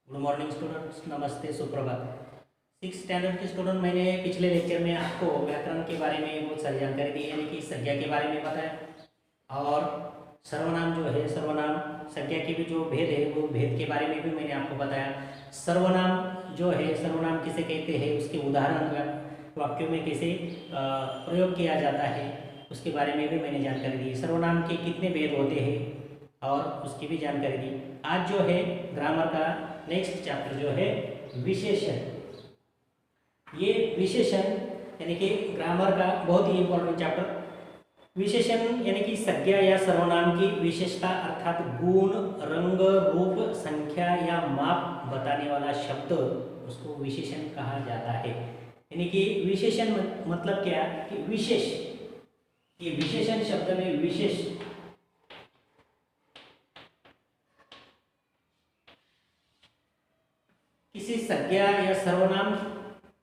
Good morning students, नमस्ते, सुप्रभात। Six standard के स्टूडेंट, मैंने पिछले लेक्चर में आपको व्याकरण के बारे में बहुत सारी जानकारी दी, यानी कि संज्ञा के बारे में बताया और सर्वनाम जो है, सर्वनाम संज्ञा के भी जो भेद है वो भेद के बारे में भी मैंने आपको बताया। सर्वनाम जो है, सर्वनाम किसे कहते हैं, उसके उदाहरण वाक्यों में कैसे प्रयोग किया जाता है उसके बारे में भी मैंने जानकारी दी। सर्वनाम के कितने भेद होते हैं और उसकी भी जानकारी दी। आज जो है ग्रामर का नेक्स्ट चैप्टर जो है विशेषण। ये विशेषण यानी कि ग्रामर का बहुत ही इंपॉर्टेंट चैप्टर। विशेषण यानी कि संज्ञा या सर्वनाम की विशेषता अर्थात गुण, रंग, रूप, संख्या या माप बताने वाला शब्द, उसको विशेषण कहा जाता है। यानी कि विशेषण मतलब क्या कि विशेष, ये विशेषण शब्द में विशेष किसी संज्ञा या सर्वनाम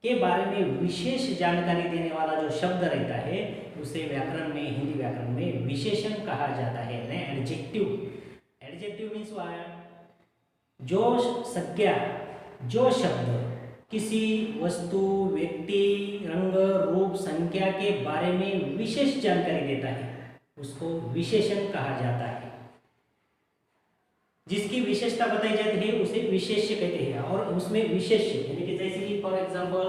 के बारे में विशेष जानकारी देने वाला जो शब्द रहता है उसे व्याकरण में, हिंदी व्याकरण में विशेषण कहा जाता है। एडजेक्टिव, एडजेक्टिव मीन्स जो संज्ञा, जो शब्द किसी वस्तु, व्यक्ति, रंग, रूप, संख्या के बारे में विशेष जानकारी देता है उसको विशेषण कहा जाता है। जिसकी विशेषता बताई जाती है उसे विशेष्य कहते हैं। और उसमें विशेष्य यानी कि जैसे कि फॉर एग्जांपल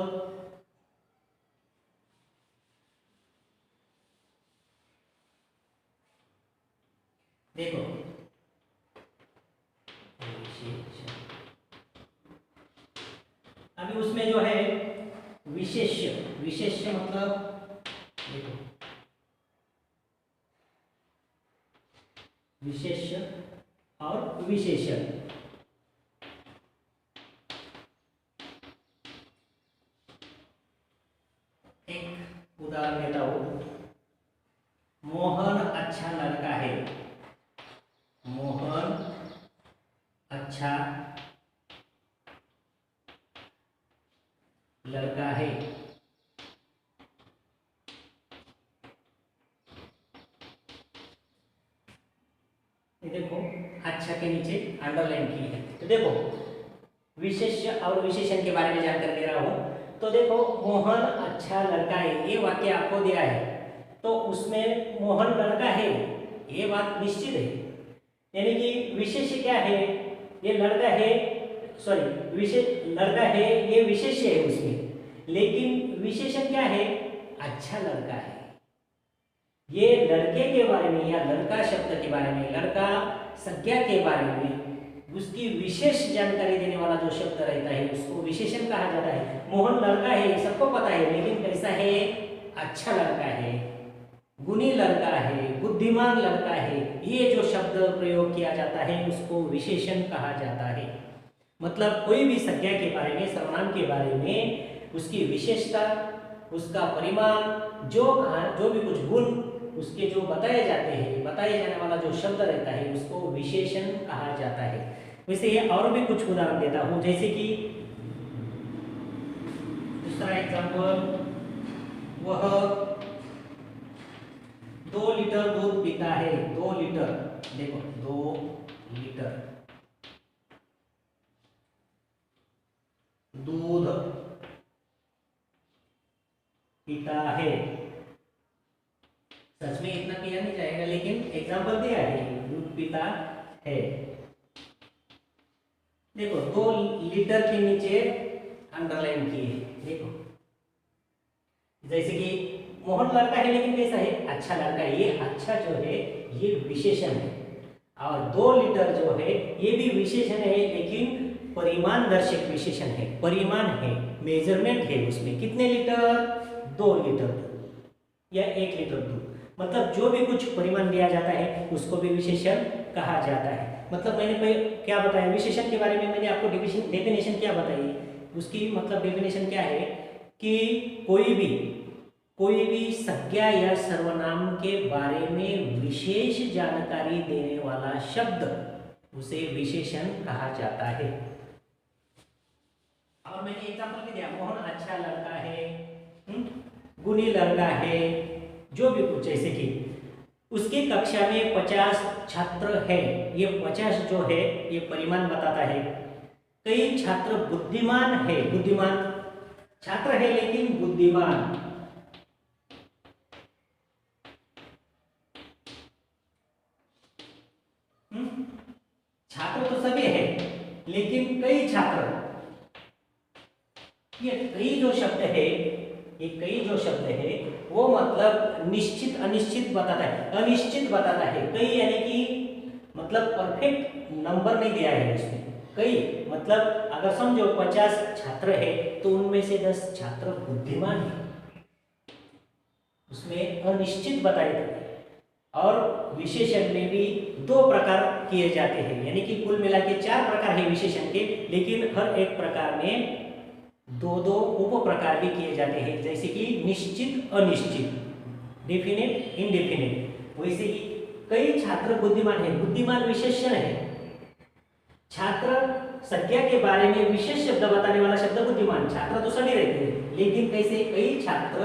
देखो, अभी उसमें जो है विशेष्य, विशेष्य मतलब देखो, विशेष्य और विशेषण। एक उदाहरण देता हूं, मोहन अच्छा लड़का है। मोहन अच्छा लड़का है। देखो, अच्छा के नीचे अंडरलाइन की है। तो देखो, विशेष्य और विशेषण के बारे में जानकारी दे रहा हूं। तो देखो, मोहन अच्छा लड़का है, ये वाक्य आपको दिया है तो उसमें मोहन लड़का है ये बात निश्चित है। यानी कि विशेष्य क्या है, ये लड़का है, सॉरी विशेष लड़का है, ये विशेष्य है उसमें, लेकिन विशेषण क्या है, अच्छा लड़का है। ये लड़के के बारे में या लड़का शब्द के बारे में, लड़का संज्ञा के बारे में उसकी विशेष जानकारी देने वाला जो शब्द रहता है उसको विशेषण कहा जाता है। मोहन लड़का है, सबको पता है, लेकिन कैसा है, अच्छा लड़का है, गुणी लड़का है, बुद्धिमान लड़का है, ये जो शब्द प्रयोग किया जाता है उसको विशेषण कहा जाता है। मतलब कोई भी संज्ञा के बारे में, सर्वनाम के बारे में उसकी विशेषता, उसका परिमाण, जो भी कुछ गुण उसके जो बताए जाते हैं, बताए जाने वाला जो शब्द रहता है उसको विशेषण कहा जाता है। वैसे ये और भी कुछ उदाहरण देता हूं, जैसे कि दूसरा एग्जांपल, वह 2 लीटर दूध पीता है। 2 लीटर, देखो 2 लीटर दूध पीता है। सच में इतना पिया नहीं जाएगा, लेकिन एग्जांपल दिया है, दूध पीता है। देखो, 2 लीटर के नीचे अंडरलाइन की है। देखो, जैसे कि मोहन लड़का है, लेकिन कैसा है, अच्छा लड़का है। ये अच्छा जो है ये विशेषण है, और 2 लीटर जो है ये भी विशेषण है, लेकिन परिमाण दर्शक विशेषण है। परिमाण है, मेजरमेंट है, उसमें कितने लीटर, 2 लीटर या 1 लीटर दूध। मतलब जो भी कुछ परिमाण दिया जाता है उसको भी विशेषण कहा जाता है। मतलब मैंने क्या बताया, विशेषण के बारे में मैंने आपको डेफिनेशन क्या बताई, उसकी मतलब डेफिनेशन क्या है कि कोई भी संज्ञा या सर्वनाम के बारे में विशेष जानकारी देने वाला शब्द उसे विशेषण कहा जाता है। और मैंने एग्जांपल भी दिया, मोहन अच्छा लड़का है, गुणी लड़का है, जो भी कुछ, जैसे कि उसकी कक्षा में 50 छात्र है। ये 50 जो है ये परिमाण बताता है, कई छात्र बुद्धिमान है, बुद्धिमान छात्र है लेकिन बुद्धिमान, छात्र तो सभी है लेकिन कई छात्र, ये कई जो शब्द है, ये कई जो शब्द है वो मतलब निश्चित अनिश्चित बताता है, अनिश्चित बताता है। कई यानी कि मतलब परफेक्ट नंबर नहीं दिया है इसमें। कई मतलब अगर समझो 50 छात्र है तो उनमें से 10 छात्र बुद्धिमान है, उसमें अनिश्चित बताए जाते हैं। और विशेषण में भी 2 प्रकार किए जाते हैं, यानी कि कुल मिला के 4 प्रकार है विशेषण के, लेकिन हर एक प्रकार में 2-2 उप प्रकार भी किए जाते हैं, जैसे कि निश्चित अनिश्चित, डेफिनेट इनडेफिनेट। वैसे ही कई छात्र बुद्धिमान है, बुद्धिमान विशेषण है। छात्र संज्ञा के बारे में विशेष शब्द बताने वाला शब्द बुद्धिमान, छात्र तो सभी रहते हैं लेकिन कैसे कई छात्र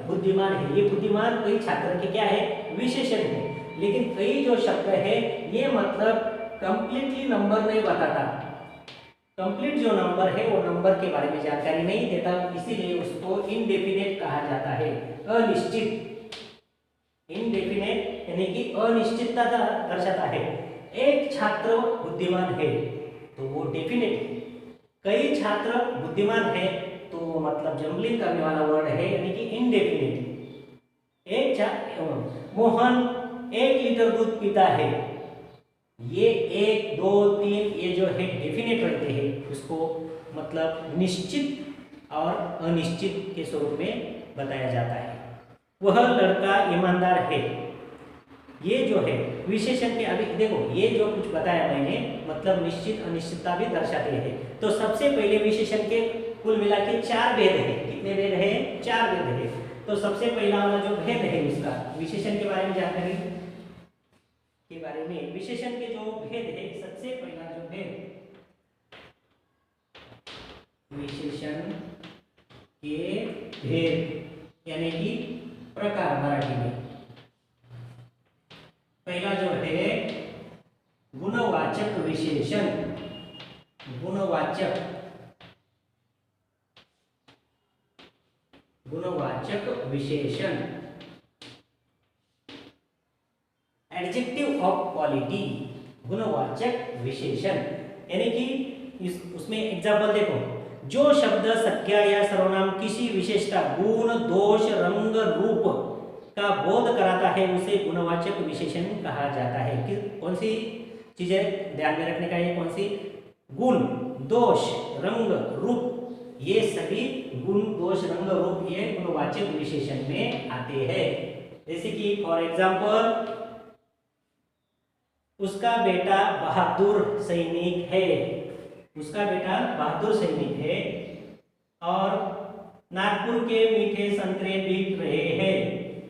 बुद्धिमान है, ये बुद्धिमान कई छात्र के क्या है, विशेषण है। लेकिन कई जो शब्द है ये मतलब कंप्लीटली नंबर नहीं बताता, कंप्लीट जो नंबर है वो नंबर के बारे में जानकारी नहीं देता, इसीलिए उसको इनडेफिनेट कहा जाता है, अनिश्चित। इनडेफिनेट यानी कि अनिश्चितता दर्शाता है। एक छात्र बुद्धिमान है तो वो डेफिनेट है, कई छात्र बुद्धिमान है तो मतलब जम्बलिंग करने वाला वर्ड है, यानी कि इनडेफिनेट। मोहन 1 लीटर दूध पीता है, ये 1, 2, 3 ये जो है डेफिनेट रहते हैं, उसको मतलब निश्चित और अनिश्चित के स्वरूप में बताया जाता है। वह लड़का ईमानदार है, ये जो है विशेषण के, अभी देखो ये जो कुछ बताया मैंने मतलब निश्चित अनिश्चितता भी दर्शाते हैं। तो सबसे पहले विशेषण के कुल मिला के 4 भेद है, कितने भेद है, 4 भेद है। तो सबसे पहला वाला जो भेद है इसका विशेषण के बारे में जानकारी के बारे में, विशेषण के जो भेद है, सबसे पहला जो भेद विशेषण के भेद यानी कि प्रकार मराठी में, पहला जो है गुणवाचक विशेषण, गुणवाचक विशेषण, एडजेक्टिव ऑफ क्वालिटी, गुणवाचक विशेषण यानी कि उसमें एग्जाम्पल देखो, जो शब्द संज्ञा या सर्वनाम किसी विशेषता, गुण, दोष, रंग, रूप का बोध कराता है उसे गुणवाचक विशेषण कहा जाता है। कौन सी चीजें ध्यान में रखने का है, कौन सी, गुण, दोष, रंग, रूप, ये सभी गुण, दोष, रंग, रूप ये गुणवाचक विशेषण में आते हैं। जैसे कि फॉर एग्जाम्पल, उसका बेटा बहादुर सैनिक है, उसका बेटा बहादुर सैनिक है, और नागपुर के मीठे संतरे बिक रहे हैं,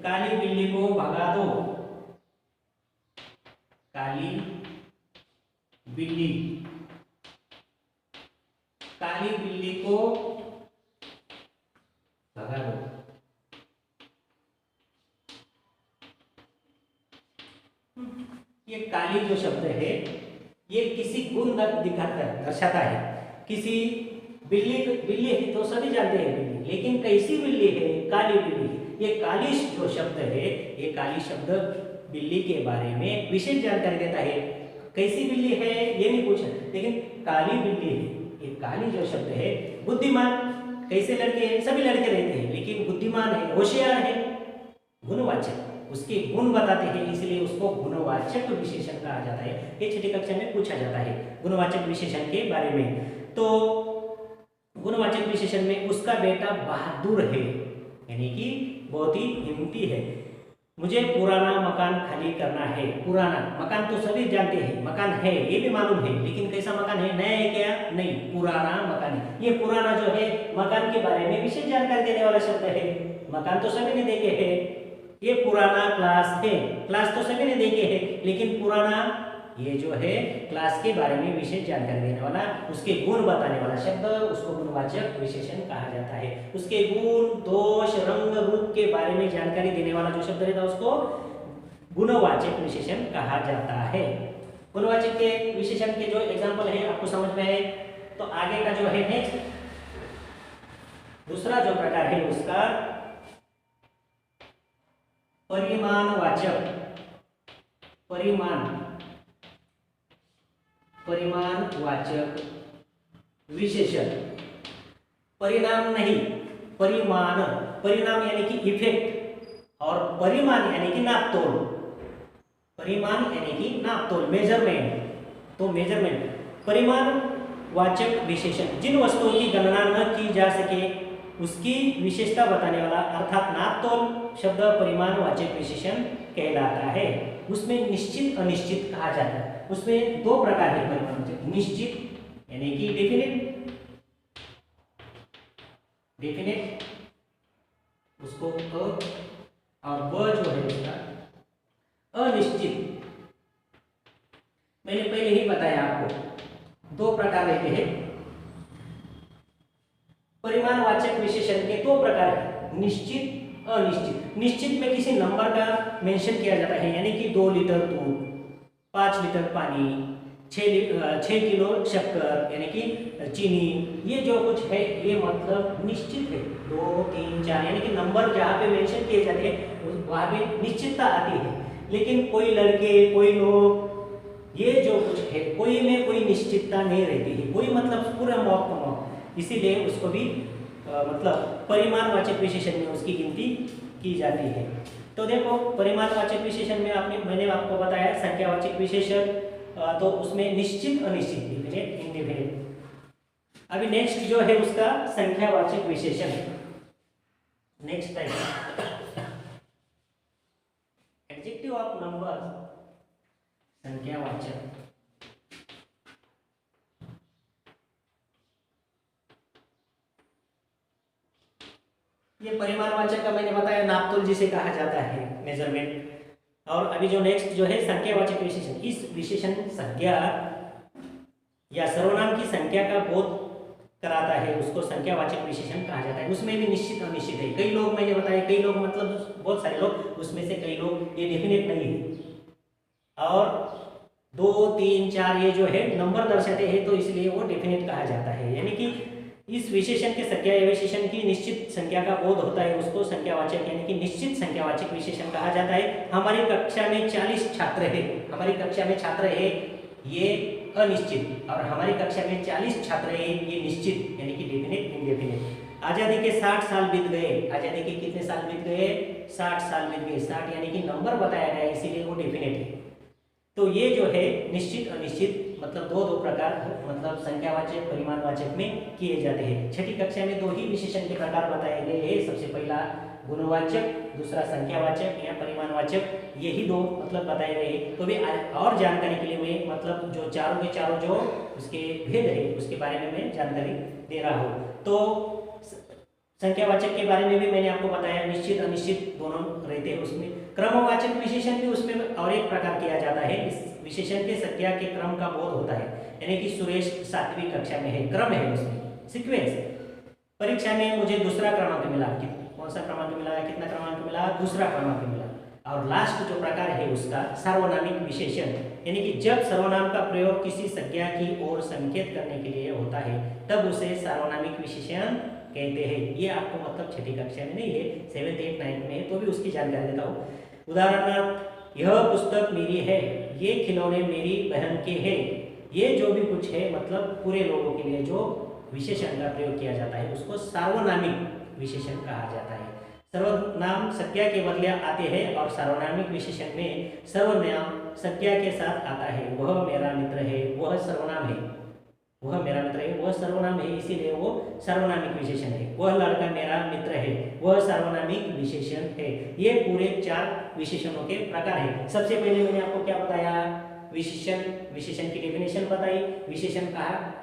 काली बिल्ली को भगा दो, काली बिल्ली, काली बिल्ली को भगा दो। ये काली जो शब्द है ये किसी गुण दिखाता है, दर्शाता है। किसी बिल्ली, बिल्ली है तो सभी जानते हैं बिल्ली, लेकिन कैसी बिल्ली है, काली बिल्ली। ये काली जो शब्द है, ये काली शब्द बिल्ली के बारे में विशेष जानकारी देता है। कैसी बिल्ली है ये नहीं पूछा, लेकिन काली बिल्ली है। ये काली जो शब्द है, बुद्धिमान, कैसे लड़के हैं, सभी लड़के रहते हैं लेकिन बुद्धिमान है, होशियार है, गुणवाचक, उसके गुण बताते हैं, इसलिए उसको गुणवाचक विशेषण कहा जाता है। ये छठी कक्षा में पूछा जाता है गुणवाचक विशेषण के बारे में। तो गुणवाचक विशेषण में उसका बेटा बहादुर है, यानी कि बहुत ही हिम्मती है। मुझे पुराना मकान खाली करना है, पुराना मकान तो सभी जानते हैं, मकान है ये भी मालूम है, लेकिन कैसा मकान है, नया है क्या, नहीं, पुराना मकान है। ये पुराना जो है मकान के बारे में विशेष जानकारी देने वाला शब्द है। मकान तो सभी ने देखे हैं। ये पुराना क्लास है, क्लास तो सभी ने देखे हैं, लेकिन पुराना ये जो है क्लास के बारे में विशेष जानकारी देने वाला, उसके गुण बताने वाला शब्द, उसको गुणवाचक विशेषण कहा जाता है। उसके गुण, दोष, रंग, रूप के बारे में जानकारी देने वाला जो शब्द रहता है उसको गुणवाचक विशेषण कहा जाता है। गुणवाचक के विशेषण के जो एग्जाम्पल है आपको समझ में आए, तो आगे का जो है नेक्स्ट दूसरा जो प्रकार है उसका परिमाणवाचक परिमाणवाचक विशेषण। परिणाम नहीं, परिमाण, परिणाम यानी कि इफेक्ट और परिमाण यानी कि नापतोल। परिमाण यानी कि नापतोल, मेजरमेंट। तो मेजरमेंट परिमाणवाचक विशेषण जिन वस्तुओं की गणना न की जा सके उसकी विशेषता बताने वाला अर्थात नापतोल शब्द परिमाणवाचक विशेषण कहलाता है। उसमें निश्चित अनिश्चित कहा जाता है। उसमें दो प्रकार है परिमाणवाचक, निश्चित यानी कि डेफिनेट उसको और व जो है उसका अनिश्चित। मैंने पहले ही बताया आपको दो प्रकार रहते हैं परिमाणवाचक विशेषण के। दो प्रकार है, निश्चित अनिश्चित। निश्चित में किसी नंबर का मेंशन किया जाता है, यानी कि 2 लीटर दूध, 5 लीटर पानी, 6 किलो शक्कर यानी कि चीनी, ये जो कुछ है ये मतलब निश्चित है। 2, 3, 4 यानी कि नंबर जहाँ पे मेंशन किए जाते हैं वहाँ पे निश्चितता आती है। लेकिन कोई लड़के, कोई लोग, ये जो कुछ है कोई में कोई निश्चितता नहीं रहती है, कोई मतलब पूरा मौत, इसीलिए उसको भी मतलब परिमाणवाचक विशेषण में उसकी गिनती की जाती है। तो देखो परिमाणवाचक विशेषण में मैंने आपको बताया संख्यावाचक विशेषण, तो उसमें निश्चित अनिश्चित, डिफिनेट इनडिफिनेट। अभी नेक्स्ट जो है उसका संख्यावाचक विशेषण। नेक्स्ट है एडजेक्टिव ऑफ नंबर, संख्यावाचक। ये परिमाणवाचक का मैंने बताया नापतोल जिसे कहा जाता है, मेजरमेंट। और अभी जो नेक्स्ट जो है संख्यावाचक विशेषण, इस विशेषण संज्ञा या सर्वनाम की संख्या का बोध कराता है, उसको संख्यावाचक विशेषण कहा जाता है। उसमें भी निश्चित अनिश्चित है। कई लोग मैंने बताया, कई लोग मतलब बहुत सारे लोग, उसमें से कई लोग ये डेफिनेट नहीं है। और 2, 3, 4 ये जो है नंबर दर्शाते हैं, तो इसलिए वो डेफिनेट कहा जाता है। यानी कि इस विशेषण के संख्या या विशेषण की निश्चित संख्या का बोध होता है, उसको संख्यावाचक यानी कि निश्चित संख्यावाचक विशेषण कहा जाता है। हमारी कक्षा में 40 छात्र है, हमारी कक्षा में छात्र है ये अनिश्चित, और हमारी कक्षा में 40 छात्र है ये निश्चित यानी कि डेफिनेट इनडेफिनेट। आजादी के 60 साल बीत गए, आजादी के कितने साल बीत गए? 60 साल बीत गए। 60 यानी कि नंबर बताया गया, इसीलिए वो डेफिनेट है। तो ये जो है निश्चित अनिश्चित मतलब दो प्रकार मतलब संख्यावाचक परिमाणवाचक में किए जाते हैं। छठी कक्षा में 2 ही विशेषण के प्रकार बताए गए हैं। सबसे पहला गुणवाचक, दूसरा संख्यावाचक या परिमाणवाचक, यही 2 मतलब बताए गए हैं। तो भी और जानकारी के लिए मैं मतलब जो चारों के चारों जो उसके भेद है उसके बारे में मैं जानकारी दे रहा हूँ। तो संख्यावाचक के बारे में भी मैंने आपको बताया, निश्चित अनिश्चित दोनों रहते हैं। उसमें क्रमवाचक विशेषण भी उसमें और एक प्रकार किया जाता है। इस विशेषण के संख्या के क्रम का बोध होता है, यानी कि सुरेश 7वीं कक्षा में है, क्रम है उसमें, सीक्वेंस। परीक्षा में मुझे दूसरा क्रमांक मिला, कौन सा क्रमांक मिला, कितना क्रमांक मिला? दूसरा क्रमांक मिला। और लास्ट जो प्रकार है उसका सार्वनामिक विशेषण, यानी कि जब सर्वनाम का प्रयोग किसी संज्ञा की ओर संकेत करने के लिए होता है तब उसे सार्वनामिक विशेषण कहते हैं। ये आपको मतलब छठी कक्षा में नहीं है, 7th, 8th, 9th में है, तो भी उसकी जानकारी देता हूँ। उदाहरणार्थ यह पुस्तक मेरी है, ये खिलौने मेरी बहन के हैं। ये जो भी कुछ है मतलब पूरे लोगों के लिए जो विशेषण का प्रयोग किया जाता है उसको सार्वनामिक विशेषण कहा जाता है। सर्वनाम संज्ञा के बदले आते हैं और सार्वनामिक विशेषण में सर्वनाम संज्ञा के साथ आता है। वह मेरा मित्र है, वह सर्वनाम है, वह मेरा मित्र है, वह सर्वनाम है, इसीलिए वो सार्वनामिक विशेषण है। वह लड़का मेरा मित्र है, वह सार्वनामिक विशेषण है। ये पूरे 4 विशेषणों के प्रकार हैं। सबसे पहले मैंने आपको क्या बताया? विशेषण, विशेषण की डेफिनेशन बताई, विशेषण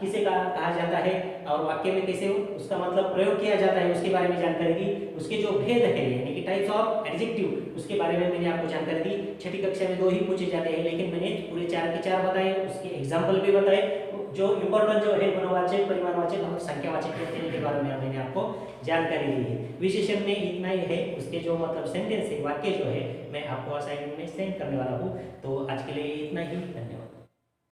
किसे कहा जाता है और वाक्य में कैसे उसका मतलब प्रयोग किया जाता है उसके बारे में जानकारी दी। उसके जो भेद है यानी कि टाइप्स ऑफ एडजेक्टिव उसके बारे में मैंने आपको जानकारी दी। छठी कक्षा में 2 ही पूछे जाते हैं, लेकिन मैंने पूरे 4 के 4 बताए, उसके एग्जाम्पल भी बताए। जो इम्पोर्टेंट जो है गुणवाचक, परिमाणवाचक और संख्यावाचक के बारे में मैंने आपको जानकारी दी है। विशेषण में इतना ही है, उसके जो मतलब सेंटेंस है, वाक्य जो है मैं आपको असाइनमेंट में सेंड करने वाला हूँ। तो आज के लिए इतना ही, धन्यवाद।